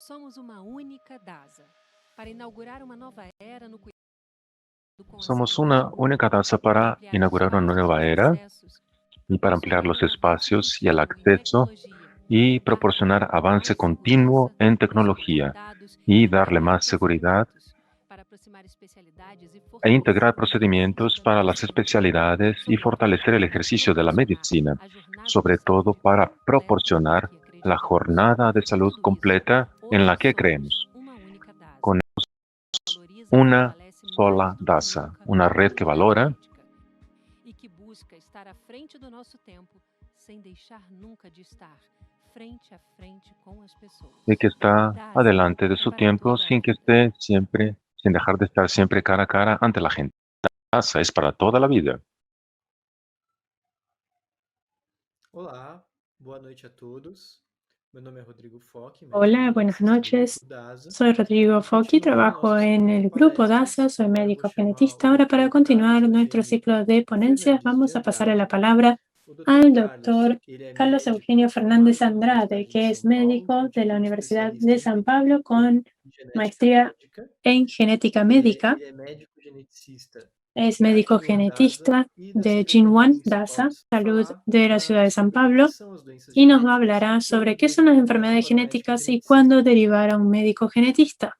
Somos uma única DASA. Para inaugurar uma nova era no cuidado com a Somos saúde una única tasa e para ampliar inaugurar una espaços nueva de era acessos, y para ampliar los proporcionando avanço espacios y el contínuo em acceso tecnologia, y dar proporcionar avance mais continuo segurança en para os tecnología conectados y e darle integrar más seguridad procedimentos para aproximar especialidades e e integrar fortalecer o procedimientos exercício da para las medicina, especialidades y sobretudo fortalecer el para ejercicio de la proporcionar medicina, a jornada de sobre todo saúde para completa em proporcionar que la acreditamos. jornada de E salud tudo isso, completa en hoje la que somos creemos, uma única DASA. con Valoriza e una fortalece mais sola do que DASA, nunca una a red que unidade valora médica e que busca estar à frente do nosso tempo, sem deixar nunca de estar frente a frente com as pessoas. y que está DASA adelante de é su para tiempo toda a sin que vida. esté siempre, sin dejar de estar siempre cara a cara ante la gente. DASA es para toda la vida. Olá, boa noite a todos. Meu nome é Rodrigo Foch, médico Hola, buenas geneticista do noches. grupo DASA, Soy Rodrigo e Foqui, continuando o trabajo nosso en ciclo de el grupo DASA, palestras, soy agora eu vou médico chamar o genetista. Ahora, para Dr. Carlos continuar nuestro Eugênio ciclo de ponencias, Fernandes de vamos a pasar la Andrade. palabra O Dr. al Carlos, doctor ele é Carlos médico Eugenio formado Fernández pela Andrade, Universidade de que es São Paulo, médico de la adjunto Universidad especialista de em San Pablo bioquímica con e genética maestría médica. en genética médica. Ele é médico geneticista Es da médico Gene One DASA genetista e da de Gene Secretaria One Municipal DASA, de Salud falar de la ciudad de San sobre o que Pablo, são as doenças y nos va a genéticas hablar e quando sobre qué deve son las encaminhar enfermedades para o médico genéticas y geneticista. cuándo derivar a un médico genetista.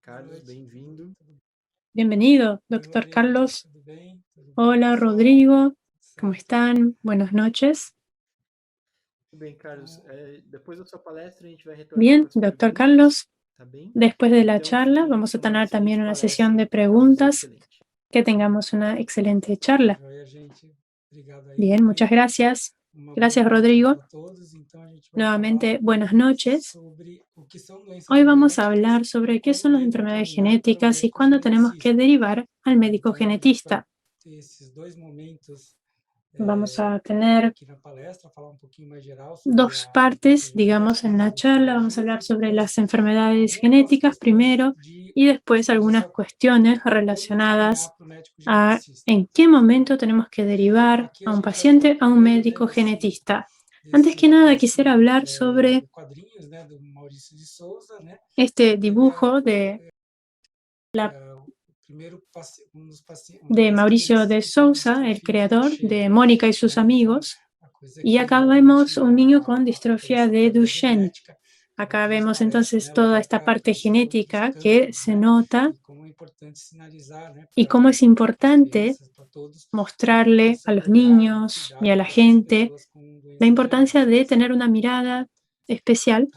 Carlos, bem-vindo. Bienvenido, doctor Carlos. Hola, Rodrigo. ¿Cómo están? Buenas noches. Tudo bem, Carlos. Depois da sua palestra, a gente vai retornar Bien, para as doctor perguntas, Carlos. tá bem? Después de la Então, charla, fiquem vamos a numa tener también excelente una sesión de palestra. Carlos, preguntas. excelente. Que tengamos una excelente charla. Bien, muchas gracias. Gracias, Rodrigo. Nuevamente, buenas noches. Hoy vamos a hablar sobre qué son las enfermedades genéticas y cuándo tenemos que derivar al médico genetista. Vamos a tener dos partes, digamos, en la charla. Vamos a hablar sobre las enfermedades genéticas primero y después algunas cuestiones relacionadas a en qué momento tenemos que derivar a un paciente a un médico genetista. Antes que nada, quisiera hablar sobre este dibujo de Mauricio de Souza, el creador de Mónica y sus amigos. Y acá vemos un niño con distrofia de Duchenne. Acá vemos entonces toda esta parte genética que se nota y cómo es importante mostrarle a los niños y a la gente la importancia de tener una mirada especial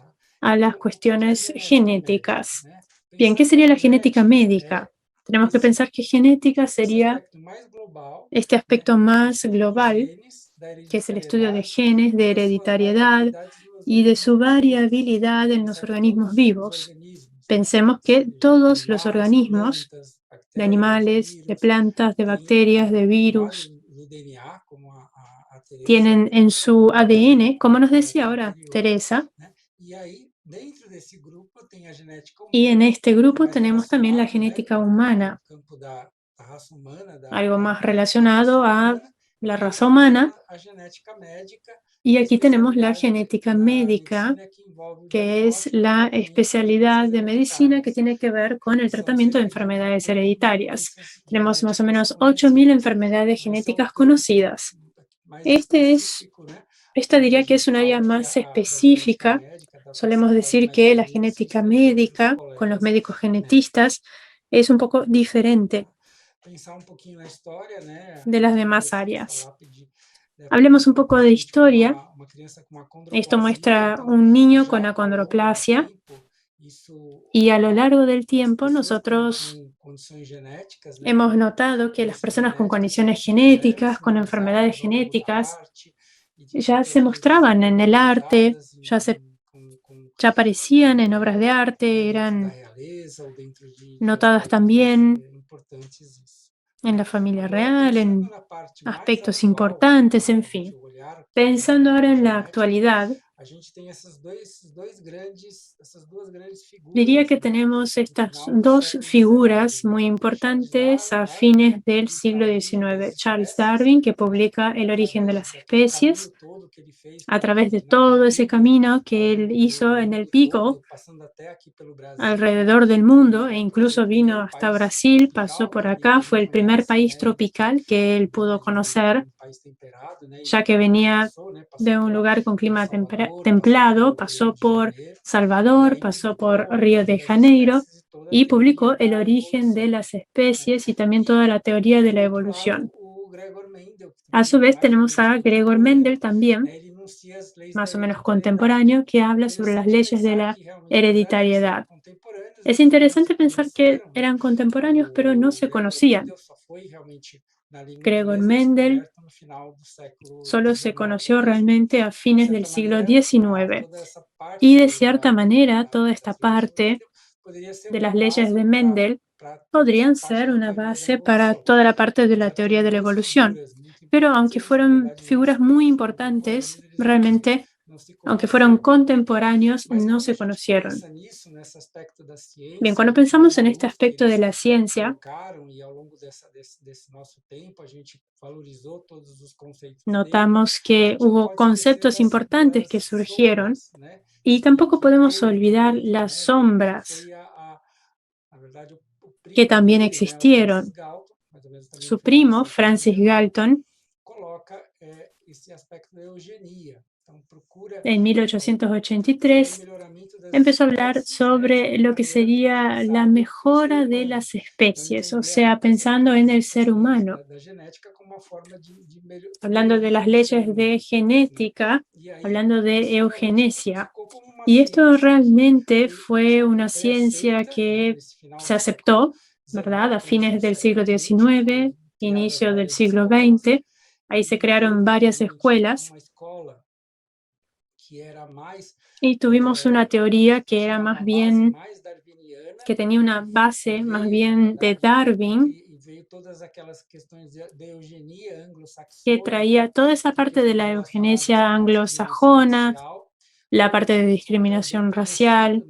a las cuestiones genéticas. Bien, ¿qué sería la genética médica? Tenemos que pensar que genética sería este aspecto más global, que es el estudio de genes, de hereditariedad y de su variabilidad en los organismos vivos. Pensemos que todos los organismos, de animales, de plantas, de bacterias, de virus, tienen en su ADN, como nos decía ahora Teresa, y en este grupo tenemos también la genética humana, algo más relacionado a la raza humana. Y aquí tenemos la genética médica, que es la especialidad de medicina que tiene que ver con el tratamiento de enfermedades hereditarias. Tenemos más o menos 8.000 enfermedades genéticas conocidas. Esta diría que es un área más específica. Solemos decir que la genética médica, con los médicos genetistas, es un poco diferente de las demás áreas. Hablemos un poco de historia. Esto muestra un niño con acondroplasia y a lo largo del tiempo nosotros hemos notado que las personas con condiciones genéticas, con enfermedades genéticas, ya se mostraban en el arte, ya aparecían en obras de arte, eran notadas también en la familia real, en aspectos importantes, en fin. Pensando ahora en la actualidad, Diría que tenemos estas dos figuras muy importantes a fines del siglo XIX. Charles Darwin, que publica El origen de las especies, a través de todo ese camino que él hizo en el Beagle alrededor del mundo, e incluso vino hasta Brasil, pasó por acá, fue el primer país tropical que él pudo conocer, ya que venía de un lugar con clima templado, pasó por Salvador, pasó por Río de Janeiro y publicó El origen de las especies y también toda la teoría de la evolución. A su vez tenemos a Gregor Mendel también, más o menos contemporáneo, que habla sobre las leyes de la hereditariedad. Es interesante pensar que eran contemporáneos, pero no se conocían. Gregor Mendel solo se conoció realmente a fines del siglo XIX. Y de cierta manera, toda esta parte de las leyes de Mendel podrían ser una base para toda la parte de la teoría de la evolución. Pero aunque fueron figuras muy importantes, realmente, aunque fueron contemporáneos, no se conocieron. Bien, cuando pensamos en este aspecto de la ciencia, notamos que hubo conceptos importantes que surgieron y tampoco podemos olvidar las sombras que también existieron. Su primo, Francis Galton, en 1883, empezó a hablar sobre lo que sería la mejora de las especies, o sea, pensando en el ser humano, hablando de las leyes de genética, hablando de eugenesia. Y esto realmente fue una ciencia que se aceptó, ¿verdad?, a fines del siglo XIX, inicio del siglo XX. Ahí se crearon varias escuelas y tuvimos una teoría que era más bien, que tenía una base más bien de Darwin, que traía toda esa parte de la eugenesia anglosajona, la parte de discriminación racial,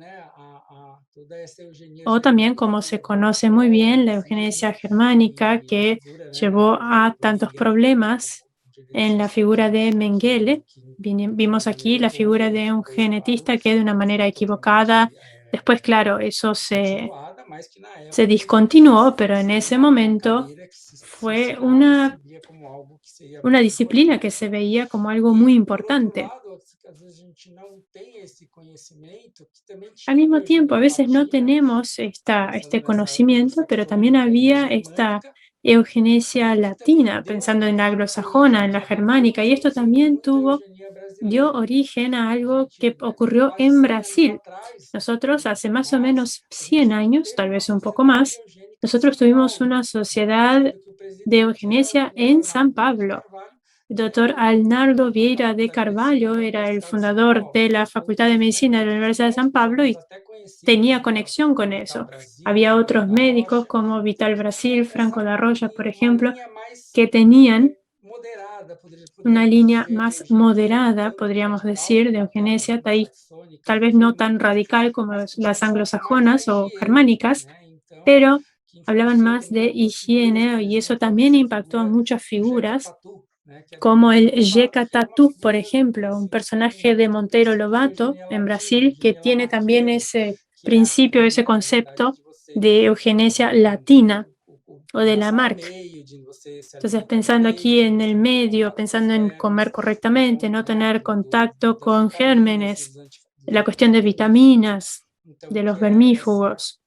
o también, como se conoce muy bien, la eugenesia germánica, que llevó a tantos problemas en la figura de Mengele. Vimos aquí la figura de un genetista que de una manera equivocada, después, claro, eso se discontinuó, pero en ese momento fue una disciplina que se veía como algo muy importante. Al mismo tiempo, a veces no tenemos este conocimiento, pero también había esta eugenesia latina, pensando en la anglosajona, en la germánica, y esto también dio origen a algo que ocurrió en Brasil. Nosotros hace más o menos 100 años, tal vez un poco más, nosotros tuvimos una sociedad de eugenesia en San Pablo. El doctor Arnaldo Vieira de Carvalho era el fundador de la Facultad de Medicina de la Universidad de San Pablo y tenía conexión con eso. Había otros médicos como Vital Brasil, Franco da Rocha, por ejemplo, que tenían una línea más moderada, podríamos decir, de eugenesia, tal vez no tan radical como las anglosajonas o germánicas, pero hablaban más de higiene y eso también impactó a muchas figuras, como el Jeca Tatu, por ejemplo, un personaje de Monteiro Lobato en Brasil que tiene también ese principio, ese concepto de eugenesia latina o de Lamarck. Entonces, pensando aquí en el medio, pensando en comer correctamente, no tener contacto con gérmenes, la cuestión de vitaminas, de los vermífugos.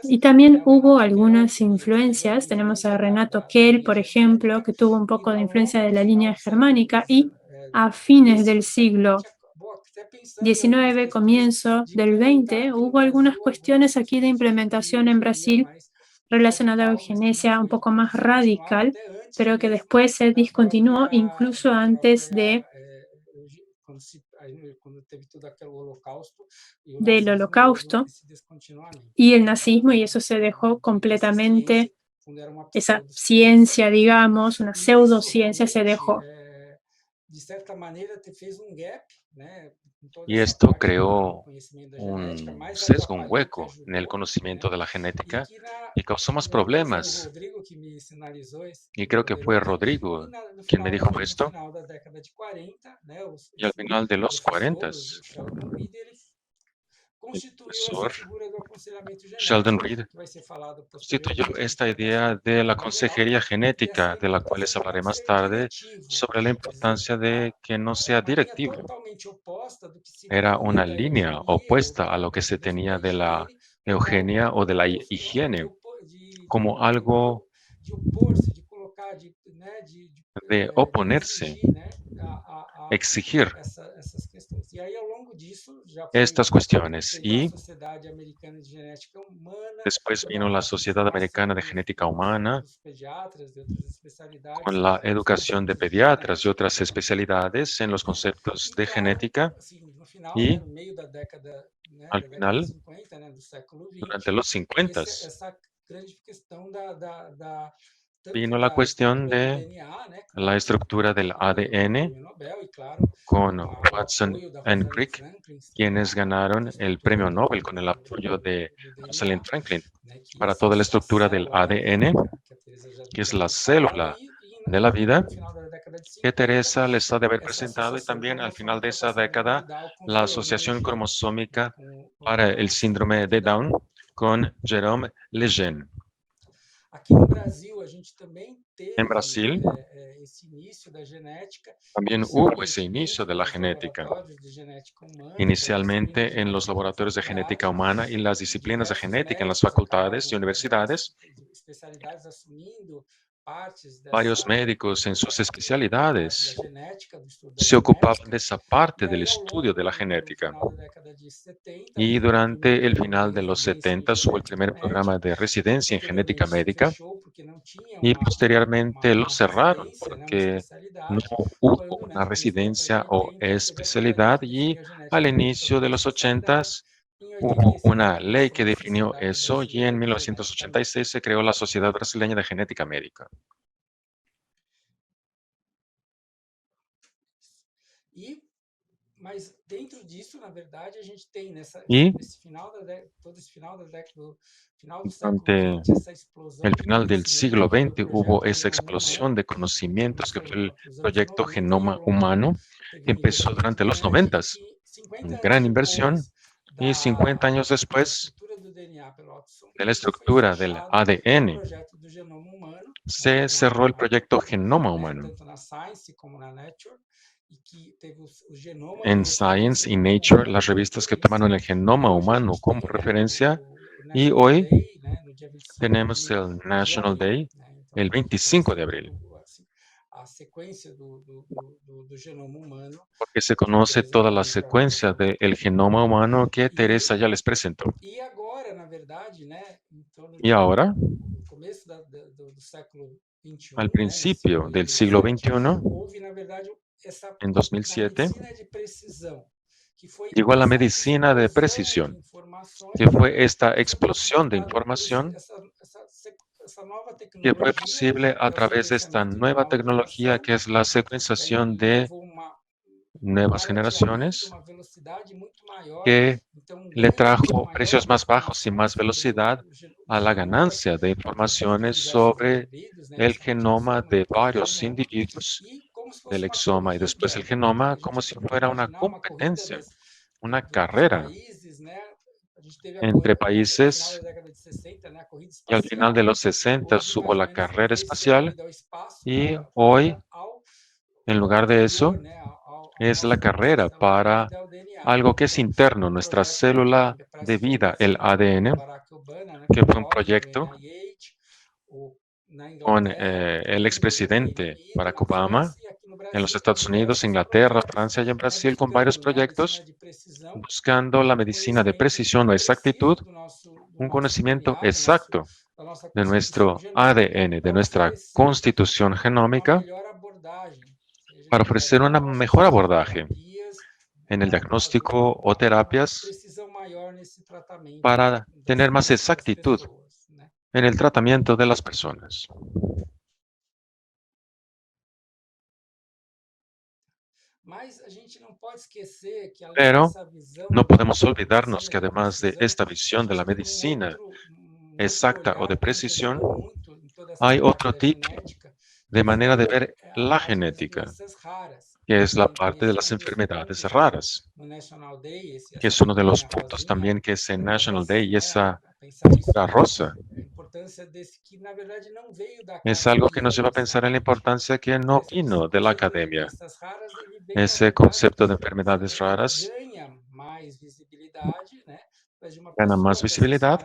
Y también hubo algunas influencias. Tenemos a Renato Kell, por ejemplo, que tuvo un poco de influencia de la línea germánica y a fines del siglo XIX, comienzo del XX, hubo algunas cuestiones aquí de implementación en Brasil relacionada a eugenesia un poco más radical, pero que después se discontinuó incluso antes del Holocausto y el nazismo, y eso se dejó completamente, esa ciencia, digamos, una pseudociencia se dejó. Y esto creó un sesgo, un hueco en el conocimiento de la genética y causó más problemas. Y creo que fue Rodrigo quien me dijo esto. Y al final de los 40, el profesor Sheldon Reed constituyó esta idea de la consejería genética, de la cual les hablaré más tarde, sobre la importancia de que no sea directivo. Era una línea opuesta a lo que se tenía de la eugenia o de la higiene, como algo de oponerse, exigir estas cuestiones. Y después vino la Sociedad Americana de Genética Humana con la educación de pediatras y otras especialidades en los conceptos de genética. Y al final, durante los 50, vino la cuestión de la estructura del ADN con Watson y Crick, quienes ganaron el premio Nobel con el apoyo de Rosalind Franklin para toda la estructura del ADN, que es la célula de la vida, que Teresa les ha de haber presentado, y también al final de esa década la Asociación Cromosómica para el Síndrome de Down con Jérôme Lejeune. En Brasil también hubo ese inicio de la genética, inicialmente en los laboratorios de genética humana y las disciplinas de genética en las facultades y universidades. Varios médicos en sus especialidades se ocupaban de esa parte del estudio de la genética. Y durante el final de los 70 hubo el primer programa de residencia en genética médica y posteriormente lo cerraron porque no hubo una residencia o especialidad, y al inicio de los 80 hubo una ley que definió eso, y en 1986 se creó la Sociedad Brasileña de Genética Médica. Y durante el final del siglo XX hubo esa explosión de conocimientos que fue el proyecto Genoma Humano, que empezó durante los 90, una gran inversión, y 50 años después de la estructura del ADN se cerró el proyecto Genoma Humano. En Science y Nature, las revistas que tomaron el genoma humano como referencia, y hoy tenemos el National Day, el 25 de abril, porque se conoce toda la secuencia del genoma humano que Teresa ya les presentó. Y ahora, al principio del siglo XXI, en 2007, llegó a la medicina de precisión, que fue esta explosión de información que fue posible a través de esta nueva tecnología, que es la secuenciación de nuevas generaciones, que le trajo precios más bajos y más velocidad a la ganancia de informaciones sobre el genoma de varios individuos del exoma y después el genoma, como si fuera una competencia, una carrera entre países. Y al final de los 60 hubo la carrera espacial, y hoy, en lugar de eso, es la carrera para algo que es interno, nuestra célula de vida, el ADN, que fue un proyecto con el expresidente Barack Obama en los Estados Unidos, Inglaterra, Francia y en Brasil, con varios proyectos buscando la medicina de precisión o exactitud, un conocimiento exacto de nuestro ADN, de nuestra constitución genómica, para ofrecer un mejor abordaje en el diagnóstico o terapias, para tener más exactitud en el tratamiento de las personas. Pero no podemos olvidarnos que además de esta visión de la medicina exacta o de precisión, hay otro tipo de manera de ver la genética, que es la parte de las enfermedades raras, que es uno de los puntos también que es en National Day y esa figura rosa. Es algo que nos lleva a pensar en la importancia que no vino de la academia. Ese concepto de enfermedades raras gana más visibilidad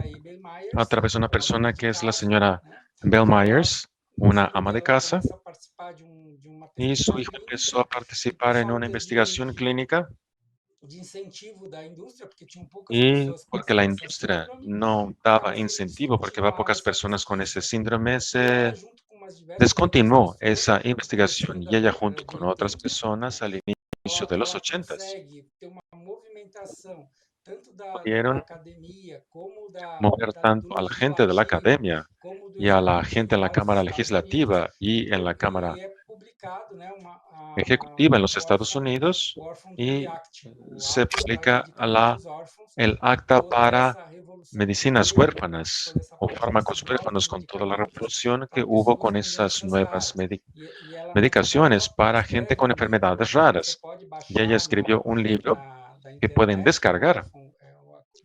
a través de una persona que es la señora Bell Myers, una ama de casa, y su hijo empezó a participar en una investigación clínica y porque la industria no daba incentivo, porque va pocas personas con ese síndrome, se descontinuó esa investigación y ella junto con otras personas al inicio de los 80s pudieron mover tanto a la gente de la academia y a la gente en la Cámara Legislativa y en la Cámara Ejecutiva en los Estados Unidos y se publica el acta para medicinas huérfanas o fármacos huérfanos con toda la revolución que hubo con esas nuevas medicaciones para gente con enfermedades raras. Y ella escribió un libro que pueden descargar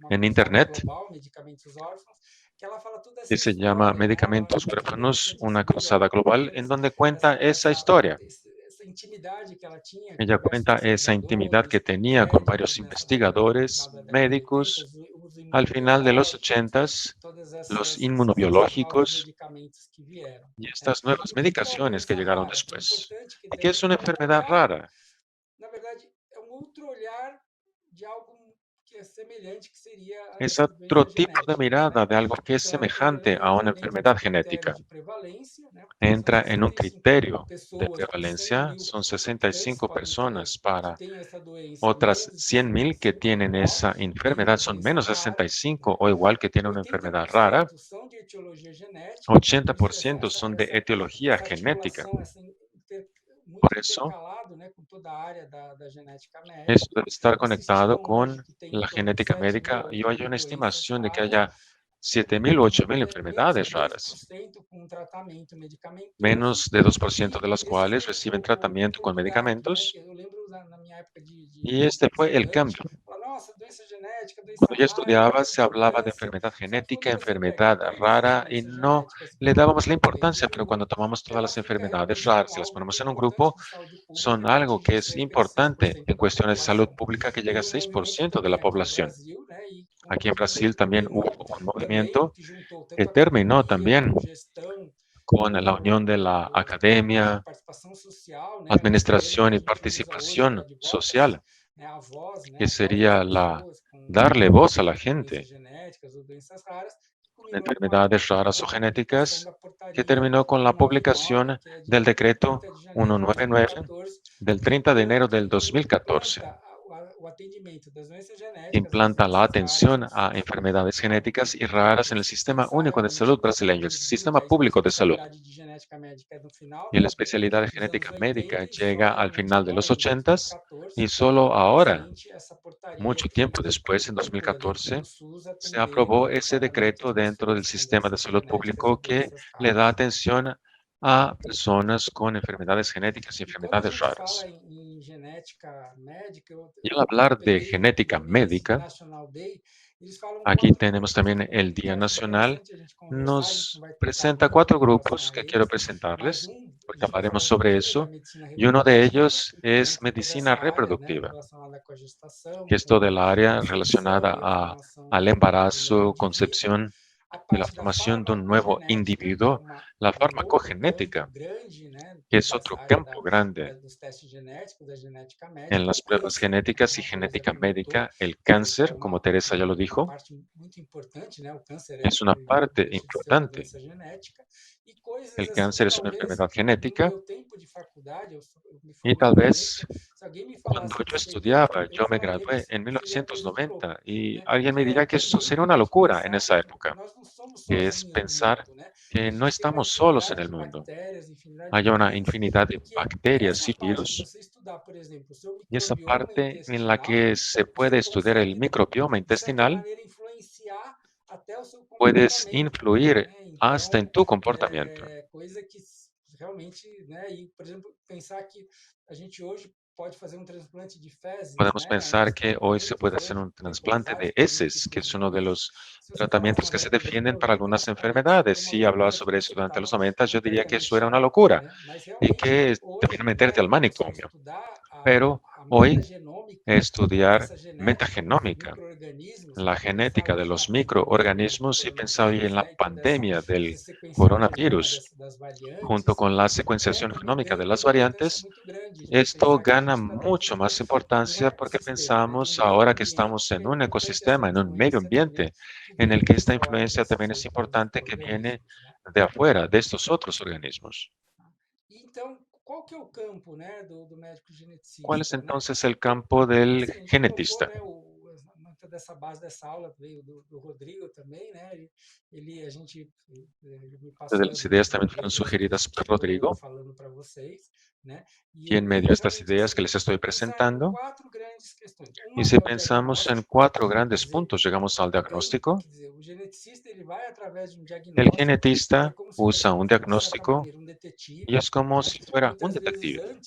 en Internet que se llama Medicamentos Huérfanos, una cruzada global, en donde cuenta esa historia. Ella cuenta esa intimidad que tenía con varios investigadores, médicos, al final de los 80s, los inmunobiológicos y estas nuevas medicaciones que llegaron después. ¿Y qué es una enfermedad rara? Es otro tipo de mirada de algo que es semejante a una enfermedad genética. Entra en un criterio de prevalencia, son 65 personas para otras 100,000 que tienen esa enfermedad, son menos de 65 o igual que tienen una enfermedad rara. 80% son de etiología genética. Por eso, esto debe estar conectado con la genética médica y hay una estimación de que haya 7,000 o 8,000 enfermedades raras, menos de 2% de las cuales reciben tratamiento con medicamentos. Y este fue el cambio. Cuando yo estudiaba, se hablaba de enfermedad genética, enfermedad rara, y no le dábamos la importancia, pero cuando tomamos todas las enfermedades raras y las ponemos en un grupo, son algo que es importante en cuestiones de salud pública que llega a 6% de la población. Aquí en Brasil también hubo un movimiento que terminó también con la unión de la academia, administración y participación social, que sería darle voz a la gente con enfermedades raras o genéticas, que terminó con la publicación del decreto 199 del 30 de enero del 2014. Implanta la atención a enfermedades genéticas y raras en el Sistema Único de Salud brasileño, el Sistema Público de Salud. Y la especialidad de genética médica llega al final de los 80s y solo ahora, mucho tiempo después, en 2014, se aprobó ese decreto dentro del sistema de salud público que le da atención a personas con enfermedades genéticas y enfermedades raras. Y al hablar de genética médica, aquí tenemos también el Día Nacional. Nos presenta 4 grupos que quiero presentarles, porque hablaremos sobre eso. Y uno de ellos es medicina reproductiva, que es todo el área relacionada al embarazo, concepción y la formación de un nuevo individuo, la farmacogenética, que es otro campo grande en las pruebas genéticas y genética médica. El cáncer, como Teresa ya lo dijo, es una parte importante. El cáncer es una enfermedad genética y tal vez cuando yo estudiaba, yo me gradué en 1990 y alguien me dirá que eso sería una locura en esa época, que es pensar que no estamos solos en el mundo. Hay una infinidad de bacterias y virus. Y esa parte en la que se puede estudiar el microbioma intestinal, puedes influir hasta en tu comportamiento. Podemos pensar que hoy se puede hacer un trasplante de heces, que es uno de los tratamientos que se defienden para algunas enfermedades. Si hablaba sobre eso durante los 90, yo diría que eso era una locura y que debían meterte al manicomio. Pero hoy, estudiar metagenómica, la genética de los microorganismos, y pensaba en la pandemia del coronavirus, junto con la secuenciación genómica de las variantes, esto gana mucho más importancia porque pensamos ahora que estamos en un ecosistema, en un medio ambiente, en el que esta influencia también es importante que viene de afuera, de estos otros organismos. ¿Cuál es entonces el campo del genetista? De las ideas también fueron sugeridas por Rodrigo, quien me dio estas ideas que les estoy presentando. Y si pensamos en 4 grandes puntos, llegamos al diagnóstico. El genetista usa un diagnóstico y es como si fuera un detective.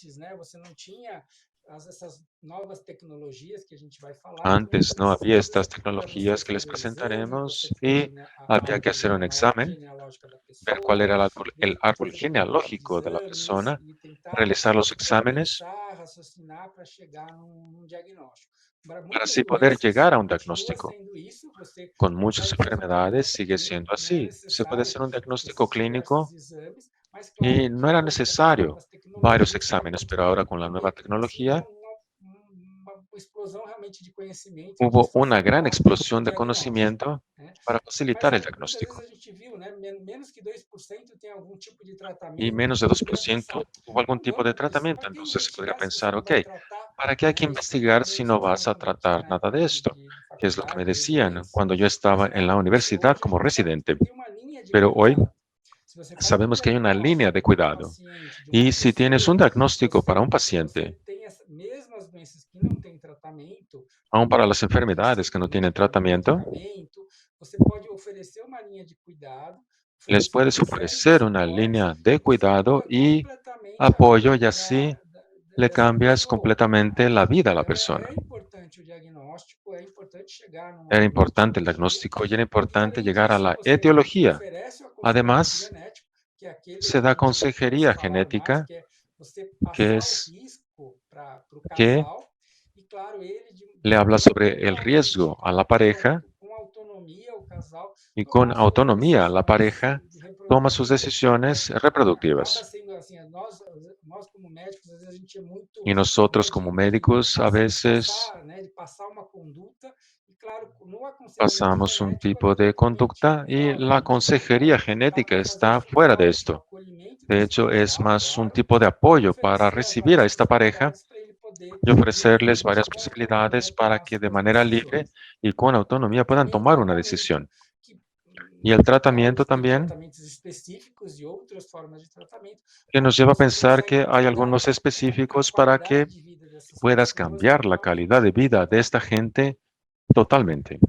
Antes no había estas tecnologías que les presentaremos y había que hacer un examen, ver cuál era el árbol genealógico de la persona, realizar los exámenes para así poder llegar a un diagnóstico. Con muchas enfermedades sigue siendo así. Se puede hacer un diagnóstico clínico y no era necesario varios exámenes, pero ahora con la nueva tecnología hubo una gran explosión de conocimiento para facilitar el diagnóstico. Y menos de 2% hubo algún tipo de tratamiento. Entonces se podría pensar, ok, ¿para qué hay que investigar si no vas a tratar nada de esto? Que es lo que me decían cuando yo estaba en la universidad como residente. Pero hoy sabemos que hay una línea de cuidado. Y si tienes un diagnóstico para un paciente, aún para las enfermedades que no tienen tratamiento, les puedes ofrecer una línea de cuidado y apoyo y así le cambias completamente la vida a la persona. Era importante el diagnóstico y era importante llegar a la etiología. Además, se da consejería genética, que es que le habla sobre el riesgo a la pareja y con autonomía la pareja toma sus decisiones reproductivas. Y nosotros como médicos a veces pasamos un tipo de conducta y la consejería genética está fuera de esto. De hecho, es más un tipo de apoyo para recibir a esta pareja y ofrecerles varias posibilidades para que de manera libre y con autonomía puedan tomar una decisión. Y el tratamiento también, que nos lleva a pensar que hay algunos específicos para que puedas cambiar la calidad de vida de esta gente totalmente.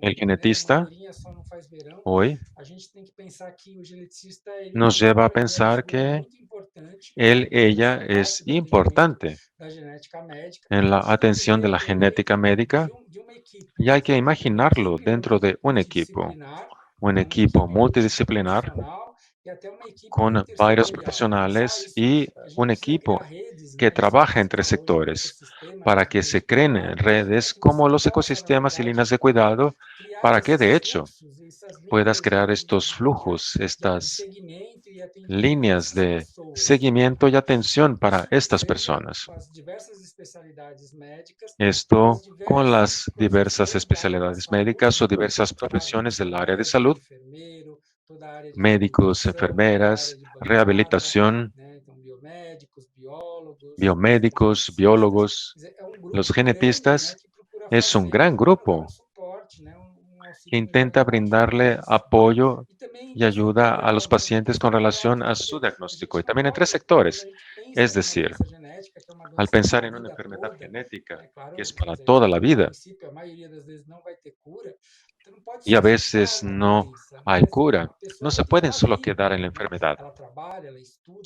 El genetista hoy nos lleva a pensar que ella es importante en la atención de la genética médica y hay que imaginarlo dentro de un equipo multidisciplinar con varios profesionales y un equipo que trabaja entre sectores para que se creen redes como los ecosistemas y líneas de cuidado para que de hecho puedas crear estos flujos, estas líneas de seguimiento y atención para estas personas. Esto con las diversas especialidades médicas o diversas profesiones del área de salud, médicos, enfermeras, rehabilitación, biomédicos, biólogos, los genetistas. Es un gran grupo que intenta brindarle apoyo y ayuda a los pacientes con relación a su diagnóstico, y también en 3 sectores. Es decir, al pensar en una enfermedad genética que es para toda la vida, y a veces no hay cura, no se pueden solo quedar en la enfermedad.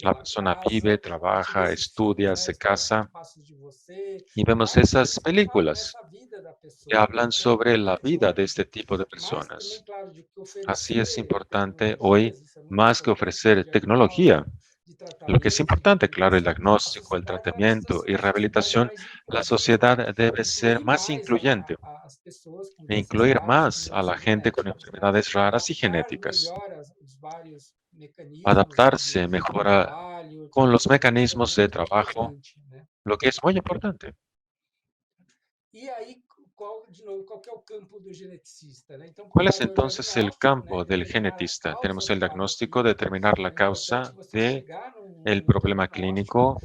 La persona vive, trabaja, estudia, se casa, y vemos esas películas que hablan sobre la vida de este tipo de personas. Así es importante hoy, más que ofrecer tecnología, lo que es importante, claro, el diagnóstico, el tratamiento y rehabilitación, la sociedad debe ser más incluyente e incluir más a la gente con enfermedades raras y genéticas. Adaptarse mejora con los mecanismos de trabajo, lo que es muy importante. ¿Cuál es entonces el campo del genetista? Tenemos el diagnóstico, determinar la causa del problema clínico.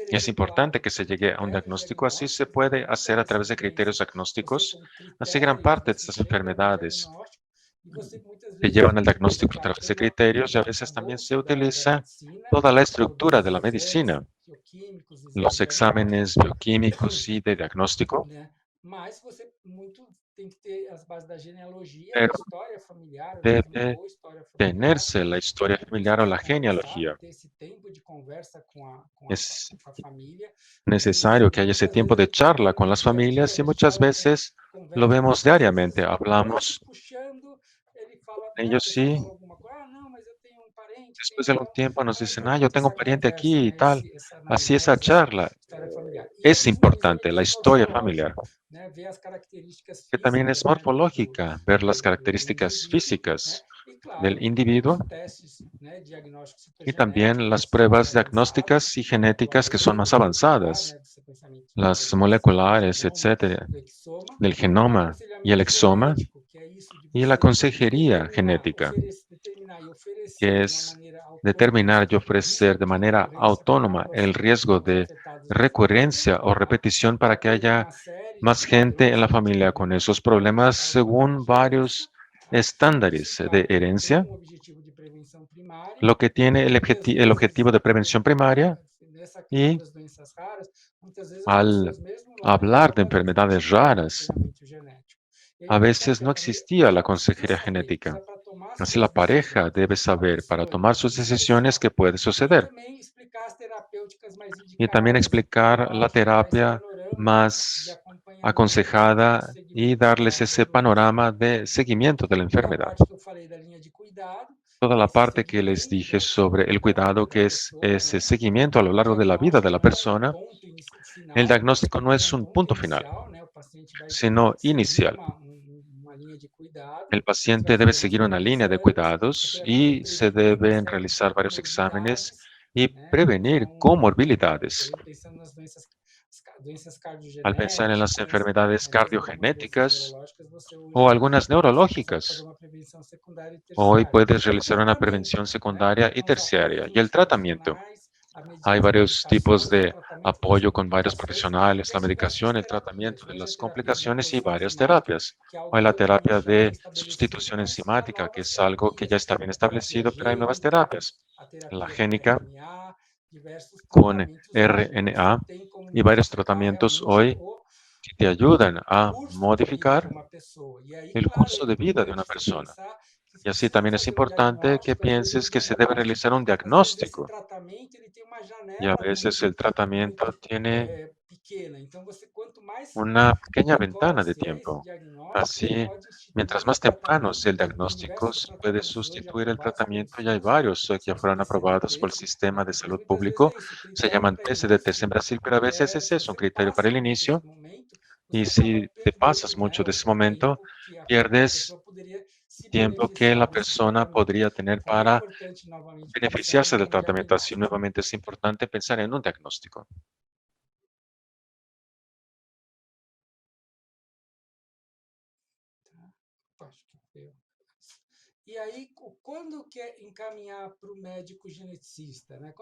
Es importante que se llegue a un diagnóstico, así se puede hacer a través de criterios diagnósticos. Así gran parte de estas enfermedades se llevan al diagnóstico a través de criterios, y a veces también se utiliza toda la estructura de la medicina, los exámenes bioquímicos y de diagnóstico, pero debe tenerse la historia familiar o la genealogía. Es necesario que haya ese tiempo de charla con las familias, y muchas veces lo vemos diariamente. Hablamos con ellos, sí. Después de algún tiempo nos dicen, yo tengo un pariente aquí y tal. Así esa charla es importante, la historia familiar, que también es morfológica, ver las características físicas del individuo, y también las pruebas diagnósticas y genéticas que son más avanzadas, las moleculares, etcétera, del genoma y el exoma, y la consejería genética, que es determinar y ofrecer de manera autónoma el riesgo de recurrencia o repetición para que haya más gente en la familia con esos problemas según varios estándares de herencia, lo que tiene el objetivo de prevención primaria. Y al hablar de enfermedades raras, a veces no existía la consejería genética. Así la pareja debe saber para tomar sus decisiones qué puede suceder. Y también explicar la terapia más aconsejada y darles ese panorama de seguimiento de la enfermedad. Toda la parte que les dije sobre el cuidado, que es ese seguimiento a lo largo de la vida de la persona, el diagnóstico no es un punto final, sino inicial. El paciente debe seguir una línea de cuidados y se deben realizar varios exámenes y prevenir comorbilidades. Al pensar en las enfermedades cardiogenéticas o algunas neurológicas, hoy puedes realizar una prevención secundaria y terciaria. Y el tratamiento. Hay varios tipos de apoyo con varios profesionales, la medicación, el tratamiento de las complicaciones y varias terapias. Hay la terapia de sustitución enzimática, que es algo que ya está bien establecido, pero hay nuevas terapias. La génica con RNA y varios tratamientos hoy que te ayudan a modificar el curso de vida de una persona. Y así también es importante que pienses que se debe realizar un diagnóstico. Y a veces el tratamiento tiene una pequeña ventana de tiempo. Así, mientras más temprano sea el diagnóstico, se puede sustituir el tratamiento, y hay varios que ya fueron aprobados por el sistema de salud público. Se llaman PCDTs en Brasil, pero a veces ese es un criterio para el inicio. Y si te pasas mucho de ese momento, pierdes tiempo que la persona podría tener para beneficiarse del tratamiento. Así, nuevamente es importante pensar en un diagnóstico.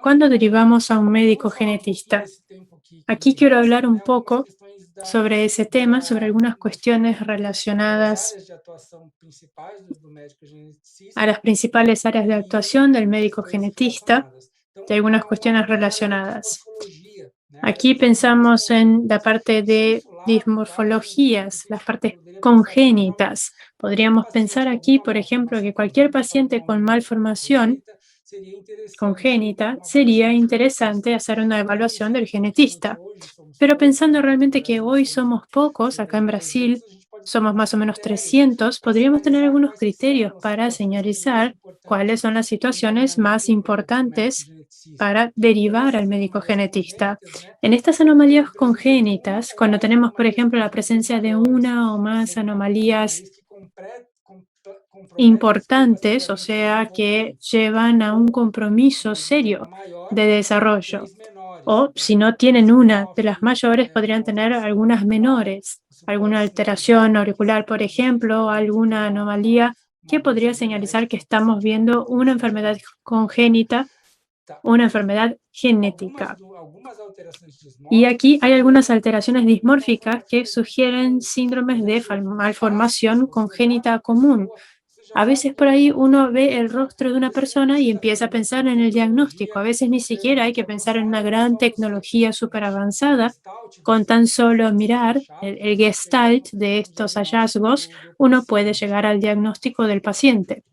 ¿Cuándo derivamos a un médico genetista? Aquí quiero hablar un poco sobre ese tema, sobre algunas cuestiones relacionadas a las principales áreas de actuación del médico genetista, de algunas cuestiones relacionadas. Aquí pensamos en la parte de dismorfologías, las partes congénitas. Podríamos pensar aquí, por ejemplo, que cualquier paciente con malformación congénita sería interesante hacer una evaluación del genetista. Pero pensando realmente que hoy somos pocos, acá en Brasil somos más o menos 300, podríamos tener algunos criterios para señalizar cuáles son las situaciones más importantes para derivar al médico genetista. En estas anomalías congénitas, cuando tenemos, por ejemplo, la presencia de una o más anomalías importantes, o sea, que llevan a un compromiso serio de desarrollo. O si no tienen una de las mayores, podrían tener algunas menores, alguna alteración auricular, por ejemplo, alguna anomalía que podría señalizar que estamos viendo una enfermedad congénita, una enfermedad genética. Y aquí hay algunas alteraciones dismórficas que sugieren síndromes de malformación congénita común. A veces por ahí uno ve el rostro de una persona y empieza a pensar en el diagnóstico. A veces ni siquiera hay que pensar en una gran tecnología súper avanzada. Con tan solo mirar el gestalt de estos hallazgos, uno puede llegar al diagnóstico del paciente.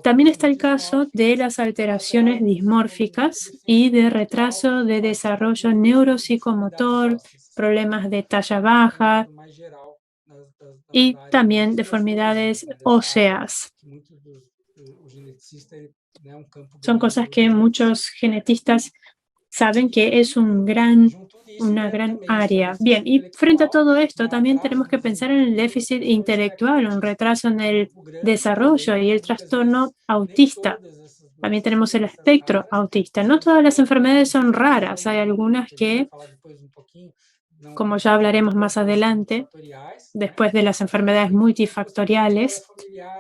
También está el caso de las alteraciones dismórficas y de retraso de desarrollo neuropsicomotor, problemas de talla baja y también deformidades óseas. Son cosas que muchos genetistas saben que es una gran área. Bien, y frente a todo esto, también tenemos que pensar en el déficit intelectual, un retraso en el desarrollo y el trastorno autista. También tenemos el espectro autista. No todas las enfermedades son raras. Hay algunas que, como ya hablaremos más adelante, después de las enfermedades multifactoriales,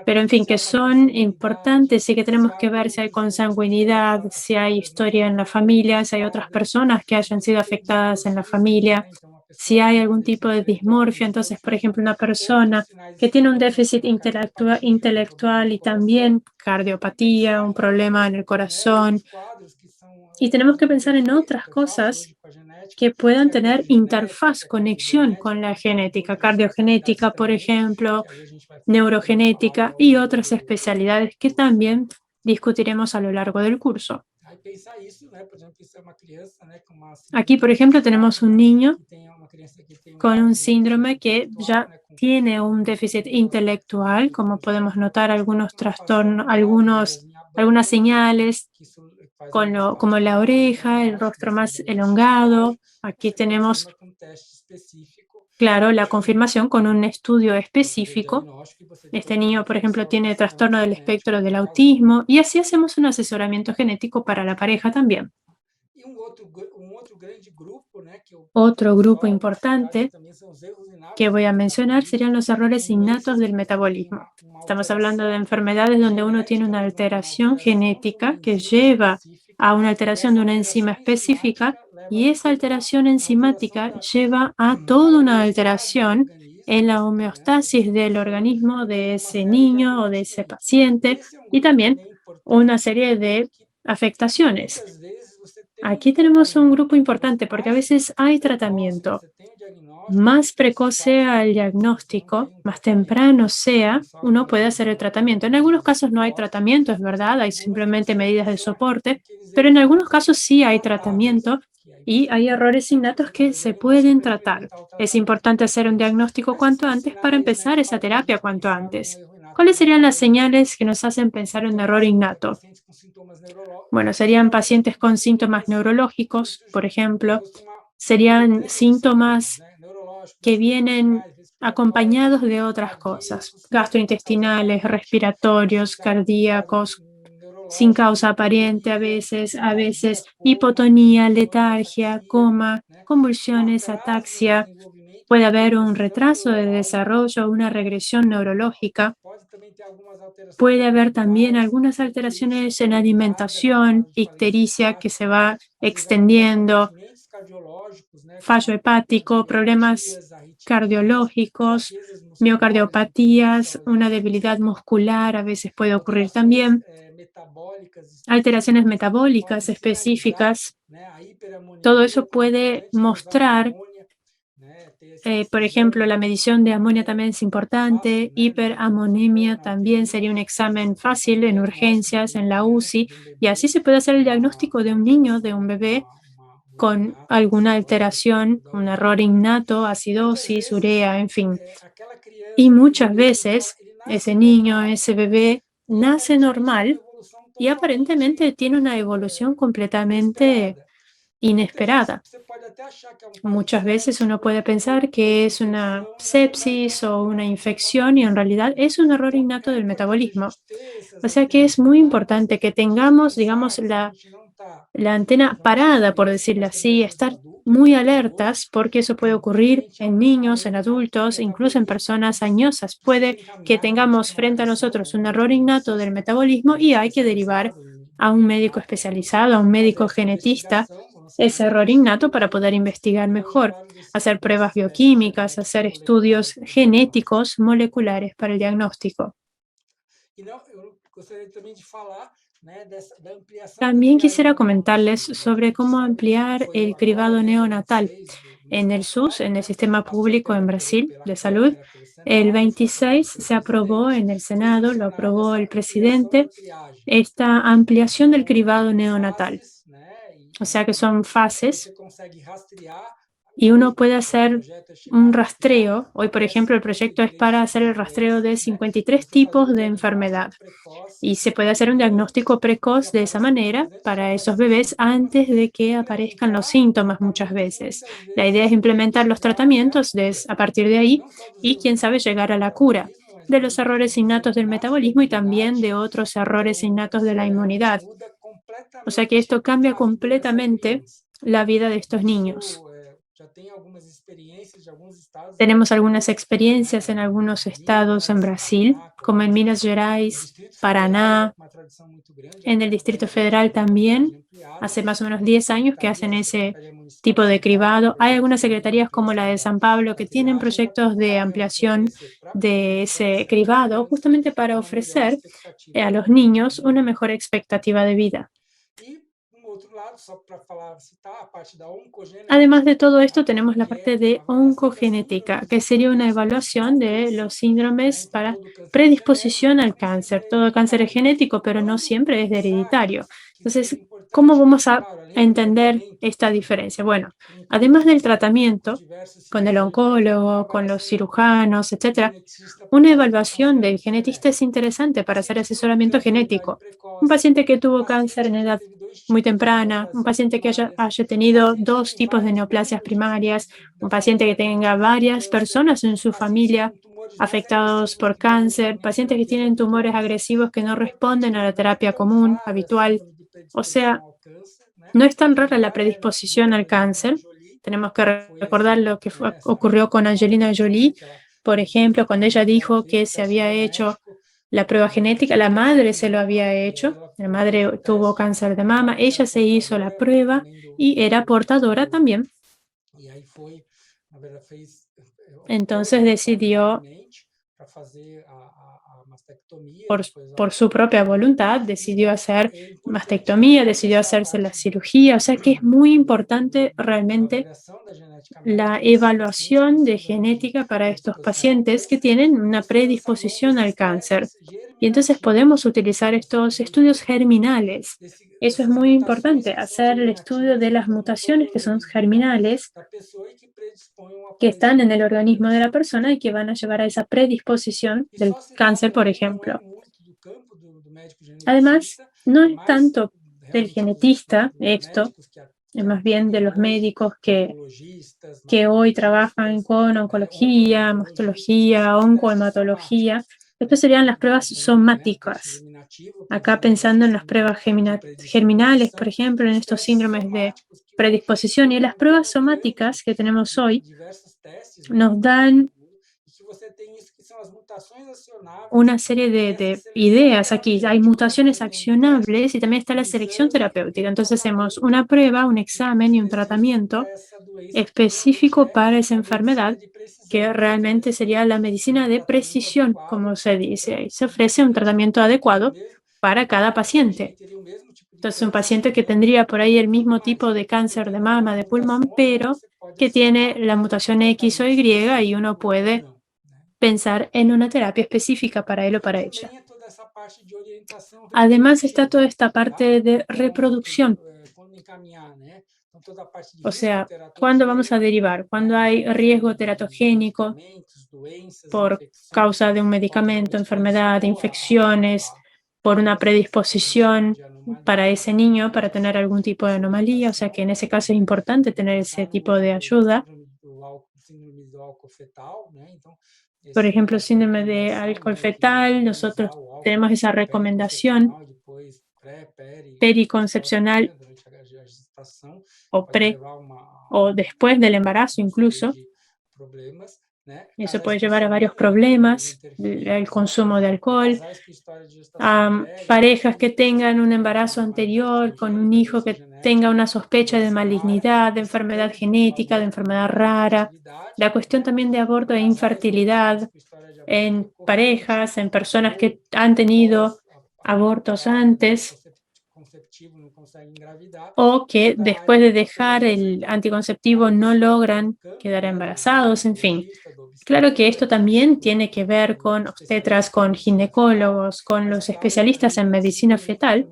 pero en fin, que son importantes y que tenemos que ver si hay consanguinidad, si hay historia en la familia, si hay otras personas que hayan sido afectadas en la familia, si hay algún tipo de dismorfia. Entonces, por ejemplo, una persona que tiene un déficit intelectual y también cardiopatía, un problema en el corazón. Y tenemos que pensar en otras cosas que puedan tener interfaz, conexión con la genética, cardiogenética, por ejemplo, neurogenética y otras especialidades que también discutiremos a lo largo del curso. Aquí, por ejemplo, tenemos un niño con un síndrome que ya tiene un déficit intelectual, como podemos notar algunos trastornos, algunas señales como la oreja, el rostro más elongado. Aquí tenemos, claro, la confirmación con un estudio específico. Este niño, por ejemplo, tiene trastorno del espectro del autismo y así hacemos un asesoramiento genético para la pareja también. Otro grupo importante que voy a mencionar serían los errores innatos del metabolismo. Estamos hablando de enfermedades donde uno tiene una alteración genética que lleva a una alteración de una enzima específica y esa alteración enzimática lleva a toda una alteración en la homeostasis del organismo de ese niño o de ese paciente y también una serie de afectaciones. Aquí tenemos un grupo importante porque a veces hay tratamiento. Más precoz sea el diagnóstico, más temprano sea, uno puede hacer el tratamiento. En algunos casos no hay tratamiento, es verdad, hay simplemente medidas de soporte, pero en algunos casos sí hay tratamiento y hay errores innatos que se pueden tratar. Es importante hacer un diagnóstico cuanto antes para empezar esa terapia cuanto antes. ¿Cuáles serían las señales que nos hacen pensar en un error innato? Bueno, serían pacientes con síntomas neurológicos, por ejemplo, serían síntomas que vienen acompañados de otras cosas, gastrointestinales, respiratorios, cardíacos, sin causa aparente a veces hipotonía, letargia, coma, convulsiones, ataxia. Puede haber un retraso de desarrollo, una regresión neurológica. Puede haber también algunas alteraciones en alimentación, ictericia que se va extendiendo, fallo hepático, problemas cardiológicos, miocardiopatías, una debilidad muscular a veces puede ocurrir también, alteraciones metabólicas específicas. Todo eso puede mostrar, por ejemplo, la medición de amonía también es importante, hiperamonemia también sería un examen fácil en urgencias, en la UCI, y así se puede hacer el diagnóstico de un niño, de un bebé, con alguna alteración, un error innato, acidosis, urea, en fin. Y muchas veces ese niño, ese bebé, nace normal y aparentemente tiene una evolución completamente inesperada. Muchas veces uno puede pensar que es una sepsis o una infección y en realidad es un error innato del metabolismo. O sea que es muy importante que tengamos, digamos, la antena parada, por decirlo así, estar muy alertas porque eso puede ocurrir en niños, en adultos, incluso en personas añosas. Puede que tengamos frente a nosotros un error innato del metabolismo y hay que derivar a un médico especializado, a un médico genetista, ese error innato para poder investigar mejor, hacer pruebas bioquímicas, hacer estudios genéticos moleculares para el diagnóstico. También quisiera comentarles sobre cómo ampliar el cribado neonatal. En el SUS, en el sistema público en Brasil de salud, el 26 se aprobó en el Senado, lo aprobó el presidente, esta ampliación del cribado neonatal. O sea que son fases y uno puede hacer un rastreo. Hoy, por ejemplo, el proyecto es para hacer el rastreo de 53 tipos de enfermedad y se puede hacer un diagnóstico precoz de esa manera para esos bebés antes de que aparezcan los síntomas muchas veces. La idea es implementar los tratamientos a partir de ahí y, quién sabe, llegar a la cura de los errores innatos del metabolismo y también de otros errores innatos de la inmunidad. O sea que esto cambia completamente la vida de estos niños. Tenemos algunas experiencias en algunos estados en Brasil, como en Minas Gerais, Paraná, en el Distrito Federal también. Hace más o menos 10 años que hacen ese tipo de cribado. Hay algunas secretarías como la de San Pablo que tienen proyectos de ampliación de ese cribado justamente para ofrecer a los niños una mejor expectativa de vida. Además de todo esto, tenemos la parte de oncogenética, que sería una evaluación de los síndromes para predisposición al cáncer. Todo cáncer es genético, pero no siempre es hereditario. Entonces, ¿cómo vamos a entender esta diferencia? Bueno, además del tratamiento con el oncólogo, con los cirujanos, etc., una evaluación del genetista es interesante para hacer asesoramiento genético. Un paciente que tuvo cáncer en edad muy temprana, un paciente que haya tenido 2 tipos de neoplasias primarias, un paciente que tenga varias personas en su familia afectados por cáncer, pacientes que tienen tumores agresivos que no responden a la terapia común, habitual. O sea, no es tan rara la predisposición al cáncer. Tenemos que recordar lo que ocurrió con Angelina Jolie, por ejemplo, cuando ella dijo que se había hecho la prueba genética, la madre se lo había hecho, la madre tuvo cáncer de mama, ella se hizo la prueba y era portadora también. Entonces decidió, por su propia voluntad, decidió hacer mastectomía, decidió hacerse la cirugía, o sea que es muy importante realmente la evaluación de genética para estos pacientes que tienen una predisposición al cáncer. Y entonces podemos utilizar estos estudios germinales. Eso es muy importante, hacer el estudio de las mutaciones que son germinales, que están en el organismo de la persona y que van a llevar a esa predisposición del cáncer, por ejemplo. Además, no es tanto del genetista esto, es más bien de los médicos que hoy trabajan con oncología, mastología, oncohematología. Estas serían las pruebas somáticas. Acá pensando en las pruebas germinales, por ejemplo, en estos síndromes de predisposición, y las pruebas somáticas que tenemos hoy nos dan una serie de ideas aquí. Hay mutaciones accionables y también está la selección terapéutica. Entonces hacemos una prueba, un examen y un tratamiento específico para esa enfermedad, que realmente sería la medicina de precisión, como se dice. Y se ofrece un tratamiento adecuado para cada paciente. Entonces, un paciente que tendría por ahí el mismo tipo de cáncer de mama, de pulmón, pero que tiene la mutación X o Y, y uno puede pensar en una terapia específica para él o para ella. Además está toda esta parte de reproducción. O sea, ¿cuándo vamos a derivar? Cuando hay riesgo teratogénico por causa de un medicamento, enfermedad, infecciones, por una predisposición para ese niño para tener algún tipo de anomalía. O sea que en ese caso es importante tener ese tipo de ayuda. Por ejemplo, síndrome de alcohol fetal, nosotros tenemos esa recomendación periconcepcional o pre o después del embarazo incluso. Eso puede llevar a varios problemas, el consumo de alcohol, parejas que tengan un embarazo anterior con un hijo que tenga una sospecha de malignidad, de enfermedad genética, de enfermedad rara, la cuestión también de aborto e infertilidad en parejas, en personas que han tenido abortos antes o que después de dejar el anticonceptivo no logran quedar embarazados, en fin. Claro que esto también tiene que ver con obstetras, con ginecólogos, con los especialistas en medicina fetal,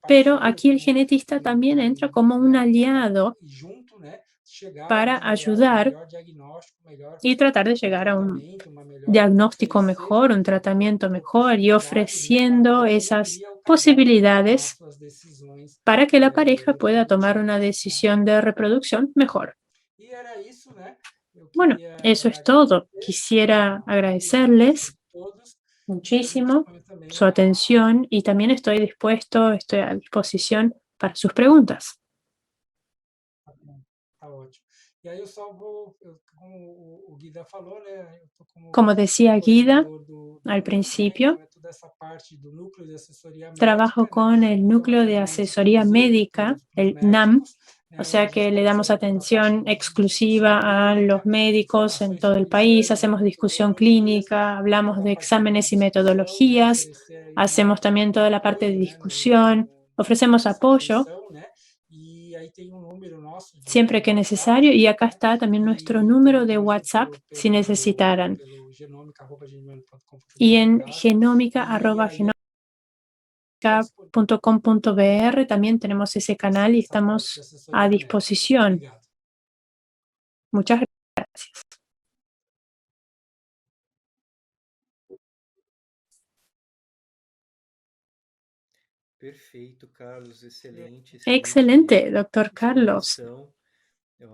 pero aquí el genetista también entra como un aliado para ayudar y tratar de llegar a un diagnóstico mejor, un tratamiento mejor y ofreciendo esas posibilidades para que la pareja pueda tomar una decisión de reproducción mejor. Bueno, eso es todo. Quisiera agradecerles muchísimo su atención y también estoy a disposición para sus preguntas. Como decía Guida al principio, trabajo con el núcleo de asesoría médica, el NAM, o sea que le damos atención exclusiva a los médicos en todo el país, hacemos discusión clínica, hablamos de exámenes y metodologías, hacemos también toda la parte de discusión, ofrecemos apoyo siempre que necesario, y acá está también nuestro número de WhatsApp si necesitaran. Y en genómica.com.br también tenemos ese canal y estamos a disposición. Muchas gracias. Excelente, doctor Carlos.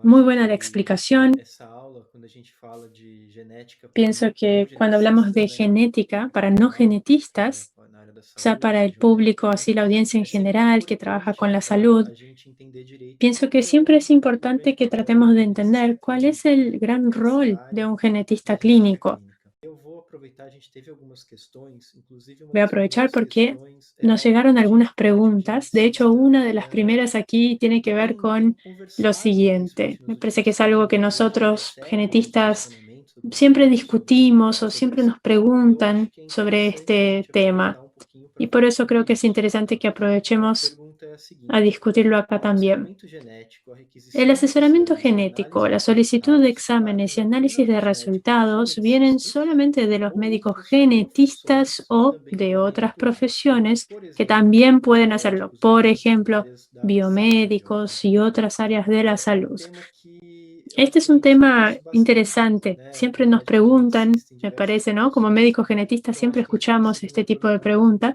Muy buena la explicación. Pienso que cuando hablamos de genética para no genetistas, o sea, para el público, así la audiencia en general que trabaja con la salud, pienso que siempre es importante que tratemos de entender cuál es el gran rol de un genetista clínico. Voy a aprovechar porque nos llegaron algunas preguntas. De hecho, una de las primeras aquí tiene que ver con lo siguiente. Me parece que es algo que nosotros, genetistas, siempre discutimos o siempre nos preguntan sobre este tema. Y por eso creo que es interesante que aprovechemos a discutirlo acá también. El asesoramiento genético, la solicitud de exámenes y análisis de resultados vienen solamente de los médicos genetistas o de otras profesiones que también pueden hacerlo, por ejemplo, biomédicos y otras áreas de la salud. Este es un tema interesante. Siempre nos preguntan, me parece, ¿no? Como médicos genetistas siempre escuchamos este tipo de preguntas.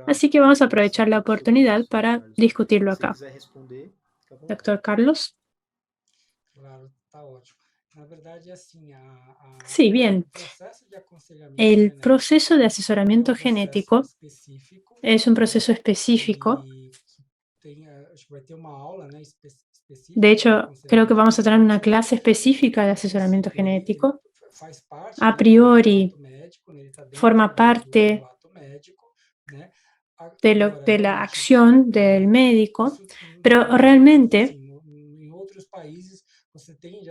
Así que vamos a aprovechar la oportunidad para discutirlo acá. Doctor Carlos. Sí, bien. El proceso de asesoramiento genético es un proceso específico. De hecho, creo que vamos a tener una clase específica de asesoramiento genético. a priori forma parte de la acción del médico, pero realmente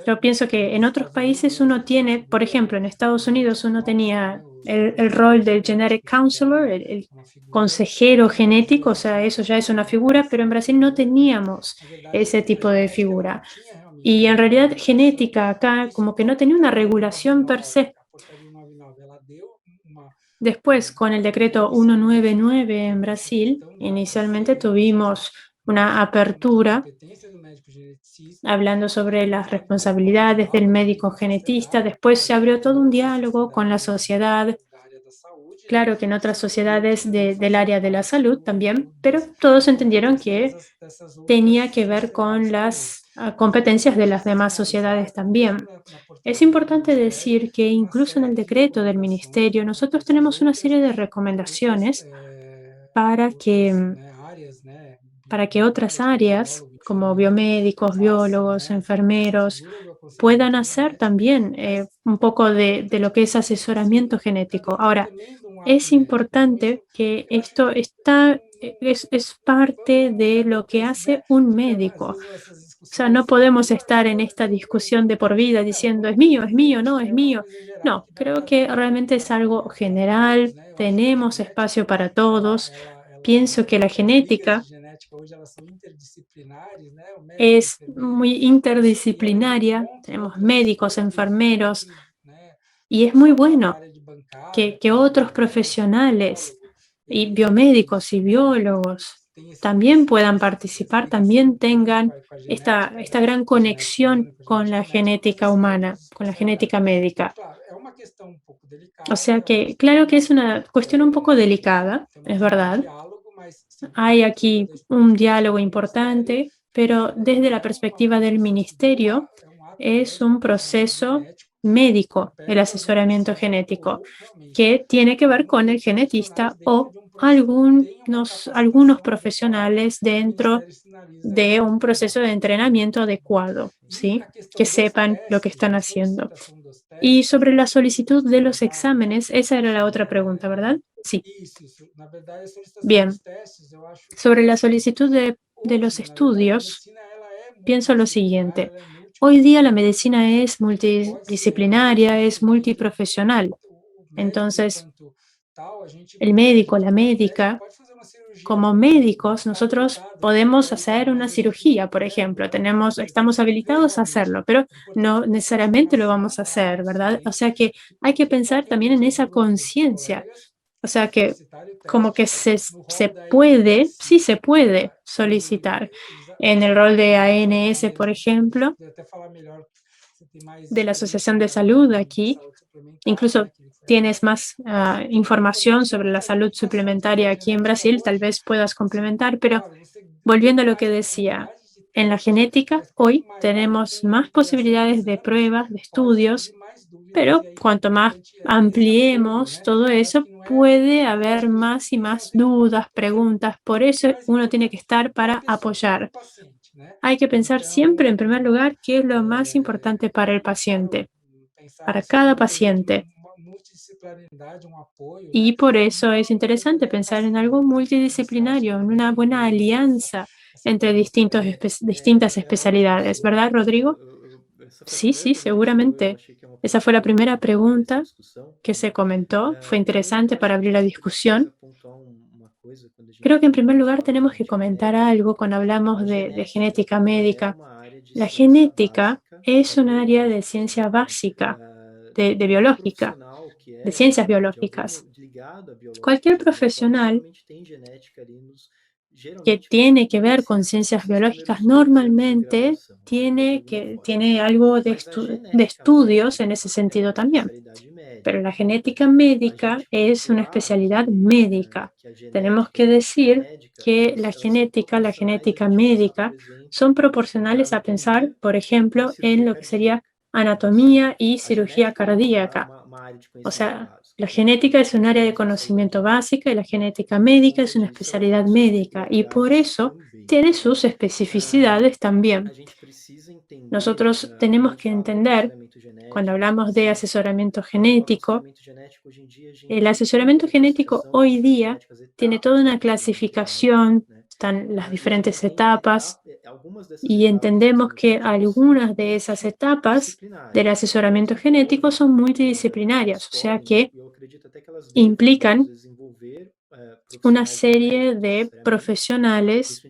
yo pienso que en otros países uno tiene, por ejemplo, en Estados Unidos uno tenía el rol del genetic counselor, el consejero genético, o sea, eso ya es una figura, pero en Brasil no teníamos ese tipo de figura. Y en realidad genética acá como que no tenía una regulación per se. Después, con el decreto 199 en Brasil, inicialmente tuvimos una apertura hablando sobre las responsabilidades del médico genetista. Después se abrió todo un diálogo con la sociedad. Claro que en otras sociedades del área de la salud también, pero todos entendieron que tenía que ver con las competencias de las demás sociedades también. Es importante decir que incluso en el decreto del ministerio nosotros tenemos una serie de recomendaciones para que otras áreas como biomédicos, biólogos, enfermeros, puedan hacer también un poco de lo que es asesoramiento genético. Ahora, es importante que esto es parte de lo que hace un médico. O sea, no podemos estar en esta discusión de por vida diciendo es mío, no, es mío. No, creo que realmente es algo general, tenemos espacio para todos. Pienso que la genética es muy interdisciplinaria, tenemos médicos, enfermeros, y es muy bueno que otros profesionales y biomédicos y biólogos también puedan participar, también tengan esta gran conexión con la genética humana, con la genética médica. O sea que, claro que es una cuestión un poco delicada, es verdad. Hay aquí un diálogo importante, pero desde la perspectiva del ministerio es un proceso médico, el asesoramiento genético, que tiene que ver con el genetista o algunos profesionales dentro de un proceso de entrenamiento adecuado, ¿sí? Que sepan lo que están haciendo. Y sobre la solicitud de los exámenes, esa era la otra pregunta, ¿verdad? Sí. Bien. Sobre la solicitud de los estudios, pienso lo siguiente. Hoy día la medicina es multidisciplinaria, es multiprofesional. Entonces, el médico, la médica, como médicos, nosotros podemos hacer una cirugía, por ejemplo. Estamos habilitados a hacerlo, pero no necesariamente lo vamos a hacer, ¿verdad? O sea que hay que pensar también en esa conciencia. O sea que como que sí se puede solicitar. En el rol de ANS, por ejemplo, de la Asociación de Salud aquí, incluso tienes más información sobre la salud suplementaria aquí en Brasil, tal vez puedas complementar, pero volviendo a lo que decía, en la genética hoy tenemos más posibilidades de pruebas, de estudios, pero cuanto más ampliemos todo eso, puede haber más y más dudas, preguntas. Por eso uno tiene que estar para apoyar. Hay que pensar siempre, en primer lugar, qué es lo más importante para el paciente, para cada paciente. Y por eso es interesante pensar en algo multidisciplinario, en una buena alianza entre distintas especialidades, ¿verdad, Rodrigo? Sí, seguramente. Esa fue la primera pregunta que se comentó. Fue interesante para abrir la discusión. Creo que en primer lugar tenemos que comentar algo cuando hablamos de genética médica. La genética es un área de ciencia básica, de biológica, de ciencias biológicas. Cualquier profesional que tiene que ver con ciencias biológicas normalmente tiene algo de estudios en ese sentido también. Pero la genética médica es una especialidad médica. Tenemos que decir que la genética médica son proporcionales a pensar, por ejemplo, en lo que sería anatomía y cirugía cardíaca. O sea, la genética es un área de conocimiento básica y la genética médica es una especialidad médica y por eso tiene sus especificidades también. Nosotros tenemos que entender, cuando hablamos de asesoramiento genético, el asesoramiento genético hoy día tiene toda una clasificación, están las diferentes etapas y entendemos que algunas de esas etapas del asesoramiento genético son multidisciplinarias, o sea que implican una serie de profesionales,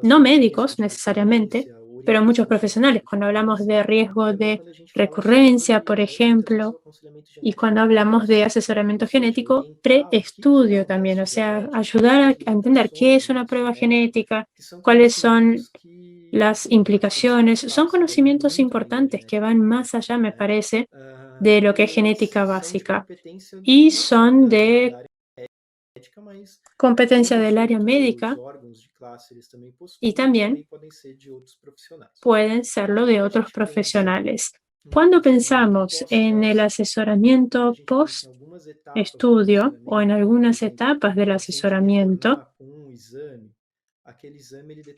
no médicos necesariamente, pero muchos profesionales. Cuando hablamos de riesgo de recurrencia, por ejemplo, y cuando hablamos de asesoramiento genético, preestudio también, o sea, ayudar a entender qué es una prueba genética, cuáles son las implicaciones. Son conocimientos importantes que van más allá, me parece, de lo que es genética básica y son de competencia del área médica y también pueden serlo de otros profesionales. Cuando pensamos en el asesoramiento post-estudio o en algunas etapas del asesoramiento,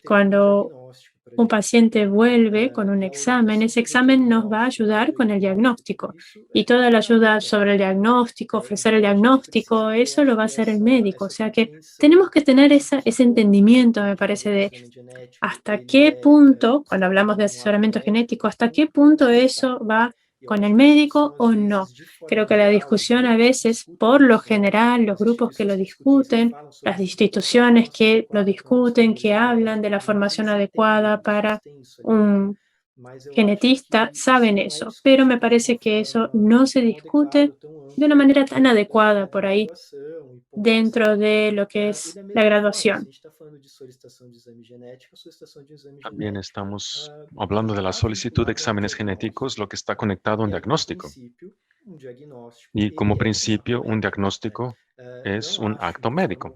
cuando un paciente vuelve con un examen, ese examen nos va a ayudar con el diagnóstico. Y toda la ayuda sobre el diagnóstico, ofrecer el diagnóstico, eso lo va a hacer el médico. O sea que tenemos que tener ese entendimiento, me parece, de hasta qué punto, cuando hablamos de asesoramiento genético, hasta qué punto eso va con el médico o no. Creo que la discusión a veces, por lo general, los grupos que lo discuten, las instituciones que lo discuten, que hablan de la formación adecuada para un genetista, saben eso, pero me parece que eso no se discute de una manera tan adecuada por ahí dentro de lo que es la graduación. También estamos hablando de la solicitud de exámenes genéticos, lo que está conectado a un diagnóstico. Y como principio, un diagnóstico es un acto médico.